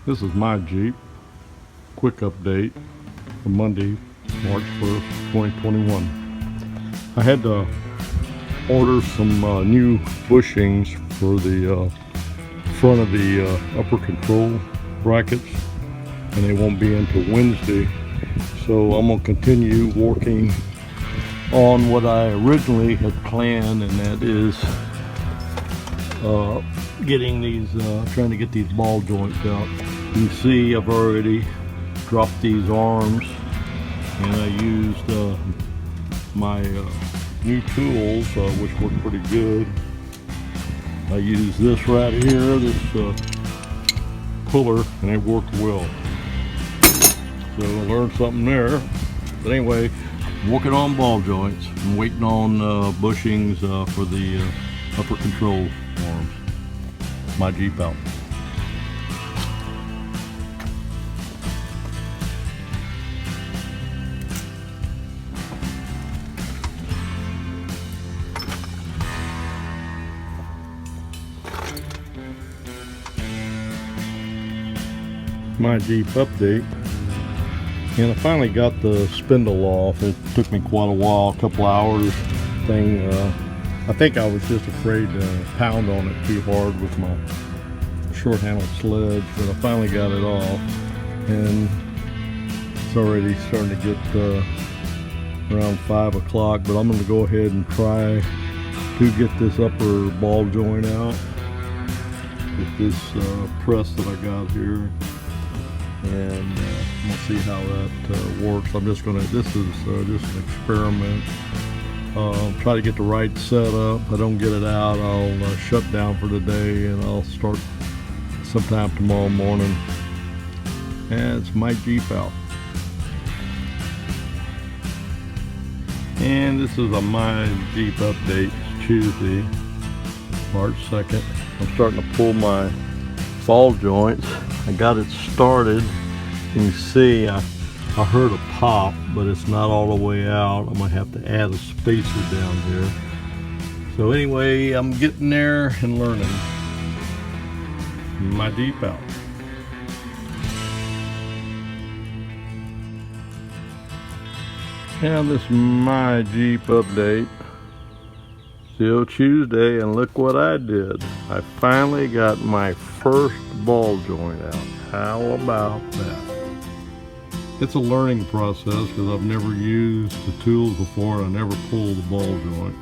This is my Jeep. Quick update for Monday, March 1st, 2021. I had to order some new bushings for the front of the upper control brackets, and they won't be until Wednesday. So I'm going to continue working on what I originally had planned, and that is getting these, trying to get these ball joints out. You can see I've already dropped these arms, and I used my new tools, which work pretty good. I used this right here, this puller, and it worked well. So I learned something there. But anyway, I'm working on ball joints. I'm waiting on bushings for the upper control arms. My Jeep out. My Jeep update, and I finally got the spindle off. It took me quite a while, a couple hours thing. I think I was just afraid to pound on it too hard with my short handled sledge, but I finally got it off, and it's already starting to get around 5 o'clock, but I'm going to go ahead and try to get this upper ball joint out with this press that I got here. And we'll see how that works. I'm just gonna, this is just an experiment. Try to get the right setup. If I don't get it out, I'll shut down for the day, and I'll start sometime tomorrow morning. And it's my Jeep out. And this is a my Jeep update. It's Tuesday, March 2nd. I'm starting to pull my ball joints. I got it started. You can see I heard a pop, but it's not all the way out. I'm gonna have to add a spacer down here. So anyway, I'm getting there and learning. My Jeep out. And this is my Jeep update. Still Tuesday, and look what I did. I finally got my first ball joint out. How about that? It's a learning process because I've never used the tools before, and I never pulled the ball joint.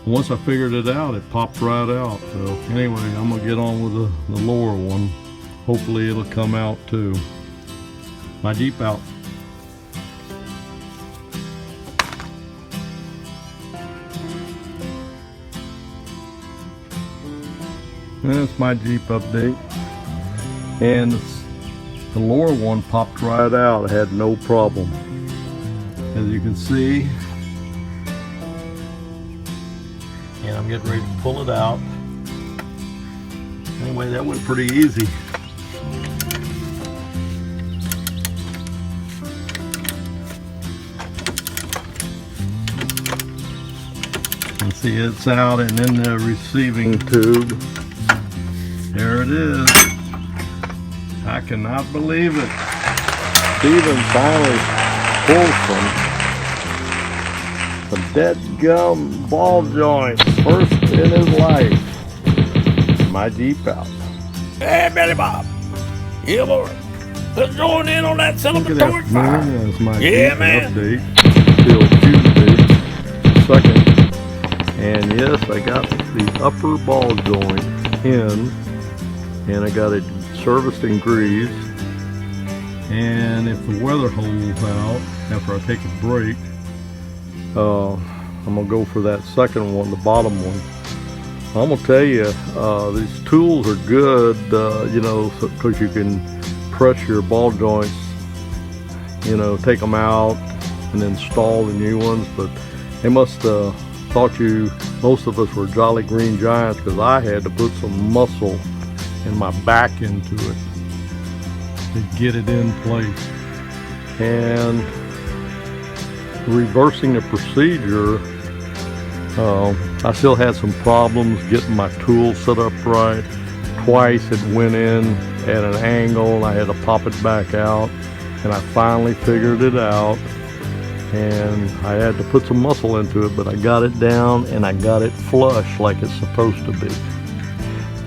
Once I figured it out, it popped right out. So anyway, I'm gonna get on with the lower one. Hopefully it'll come out too. My Jeep out. And that's my Jeep update. And the lower one popped right out. I had no problem. As you can see. And I'm getting ready to pull it out. Anyway, that went pretty easy. You can see it's out and in the receiving tube. There it is. I cannot believe it. Steven finally pulled some dead gum ball joints. First in his life. My Jeep out. Hey, Billy Bob. Yeah, Lord. Let's join in on that celebratory fire. That's my Yeah, Jeep man. update. Till Tuesday, 2nd. And yes, I got the upper ball joint in. And I got it serviced and greased. And if the weather holds out after I take a break, I'm gonna go for that second one, the bottom one. I'm gonna tell you, these tools are good, you know, because you can press your ball joints, you know, take them out and install the new ones. But they must thought most of us were jolly green giants, because I had to put some muscle and my back into it to get it in place. And reversing the procedure, I still had some problems getting my tools set up right. Twice it went in at an angle and I had to pop it back out, and I finally figured it out, and I had to put some muscle into it, but I got it down and I got it flush like it's supposed to be.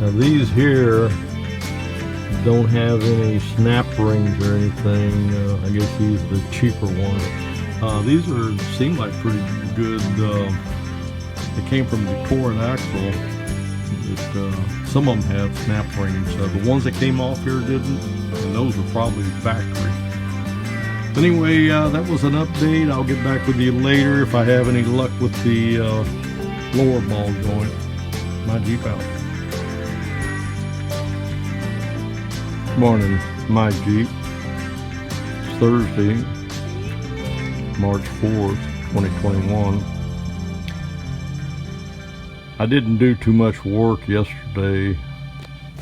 Now these here don't have any snap rings or anything. I guess these are the cheaper ones. These seem like pretty good. They came from Victoria Axle. Some of them have snap rings. The ones that came off here didn't, and those are probably factory. Anyway, that was an update. I'll get back with you later if I have any luck with the lower ball joint. My Jeep out. Morning, my Jeep. It's Thursday, March 4th, 2021. I didn't do too much work yesterday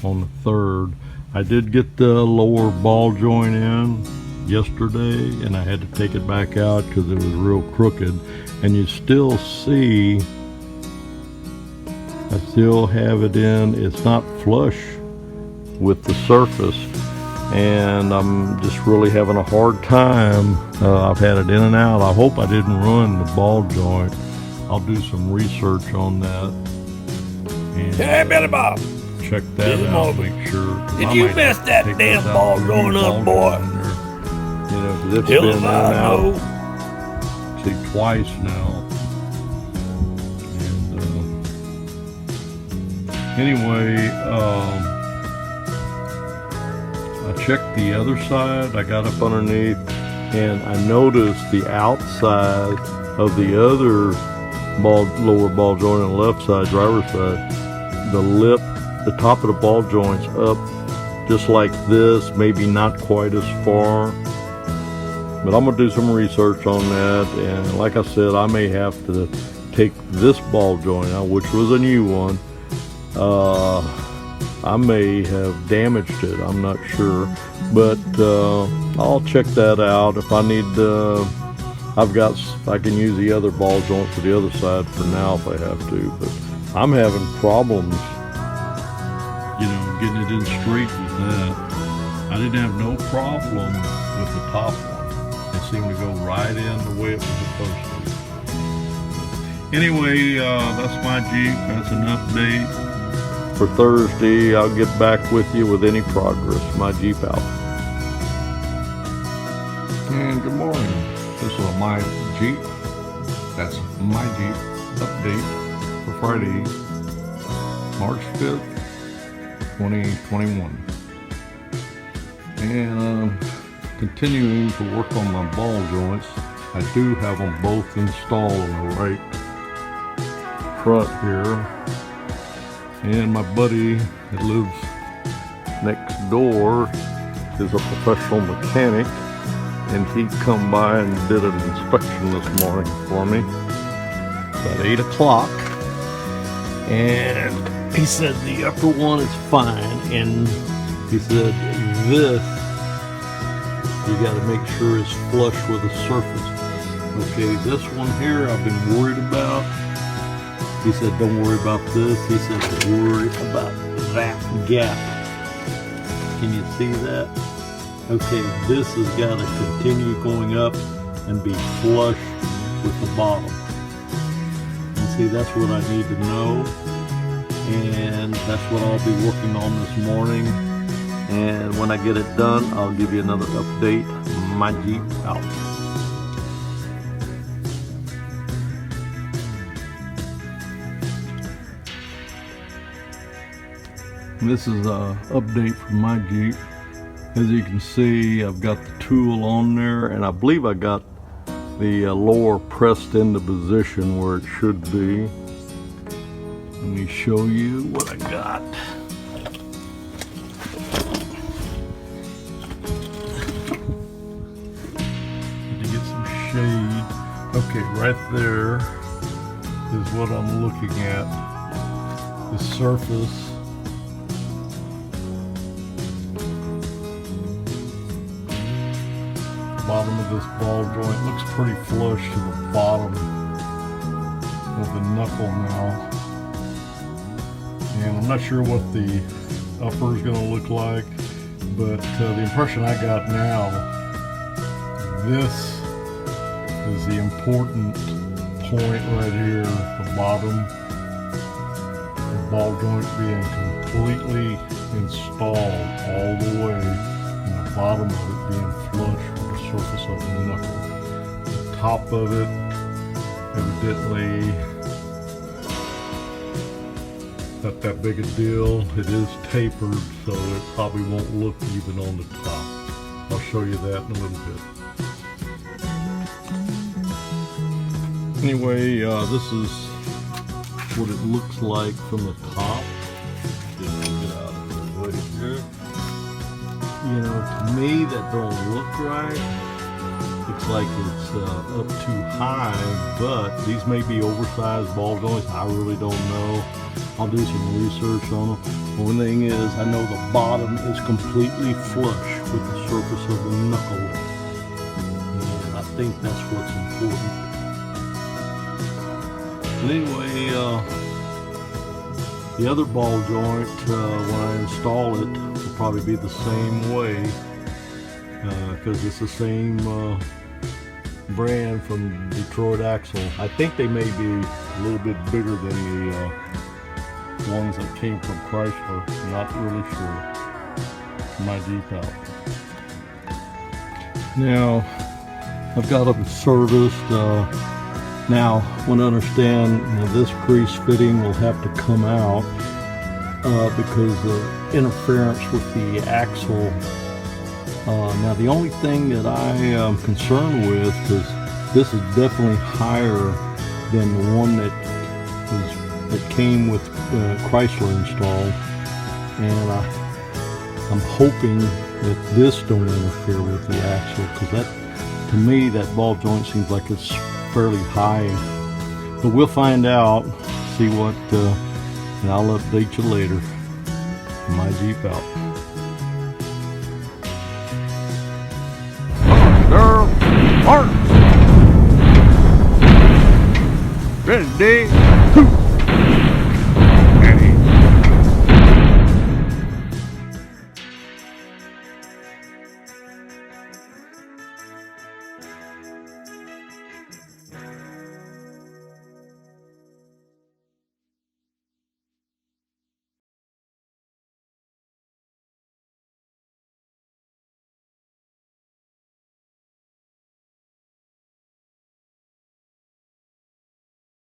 on the 3rd. I did get the lower ball joint in yesterday, and I had to take it back out because it was real crooked. And you still see, I still have it in. It's not flush with the surface, and I'm just really having a hard time. I've had it in and out. I hope I didn't ruin the ball joint. I'll do some research on that and Hey, Billy Bob. check that out, make sure. Did you mess that damn ball joint up, boy? You know, 'cause it's Hell been if in I and out, know. see, twice now. And anyway, I checked the other side. I got up underneath, and I noticed the outside of the other lower ball joint on the left side, driver's side, the top of the ball joint's up just like this, maybe not quite as far. But I'm gonna do some research on that, and like I said, I may have to take this ball joint out, which was a new one. I may have damaged it, I'm not sure, but I'll check that out. If I need, I can use the other ball joint for the other side for now if I have to, but I'm having problems, you know, getting it in straight with that. I didn't have no problem with the top one. It seemed to go right in the way it was supposed to. Anyway, that's my Jeep. That's an update for Thursday. I'll get back with you with any progress. My Jeep out. And good morning. This is my Jeep. That's my Jeep update for Friday, March 5th, 2021. And continuing to work on my ball joints. I do have them both installed on the right front here. And my buddy that lives next door is a professional mechanic, and he come by and did an inspection this morning for me about 8 o'clock, and he said the upper one is fine, and he said this, you got to make sure it's flush with the surface. Okay, this one here I've been worried about. He said, don't worry about this. He said, worry about that gap. Can you see that? Okay, this has got to continue going up and be flush with the bottom. And see, that's what I need to know. And that's what I'll be working on this morning. And when I get it done, I'll give you another update. My Jeep out. This is an update from my Jeep. As you can see, I've got the tool on there, and I believe I got the lower pressed into position where it should be. Let me show you what I got. To get some shade. Okay, right there is what I'm looking at. The surface. Bottom of this ball joint looks pretty flush to the bottom of the knuckle now, and I'm not sure what the upper is going to look like. but the impression I got now, this is the important point right here, the bottom, the ball joint being completely installed all the way, and the bottom of it being flush with the surface of the knuckle. The top of it, evidently, not that big a deal. It is tapered, so it probably won't look even on the top. I'll show you that in a little bit. Anyway, this is what it looks like from the top. Get out of the way here. You know, to me that don't look right. Looks like it's up too high, but these may be oversized ball joints. I really don't know. I'll do some research on them. One thing is, I know the bottom is completely flush with the surface of the knuckle. And I think that's what's important. But anyway, the other ball joint, when I install it, will probably be the same way, because it's the same brand from Detroit Axle. I think they may be a little bit bigger than the ones that came from Chrysler. Not really sure. My Jeep out. Now, I've got them serviced. Now, when I understand, this grease fitting will have to come out because of interference with the axle. Now, the only thing that I am concerned with, because this is definitely higher than the one that came with Chrysler installed, and I'm hoping that this don't interfere with the axle, because that, to me, that ball joint seems like it's fairly high. But we'll find out, see what, and I'll update you later. My Jeep out. Girl, parts. Ready, Dave.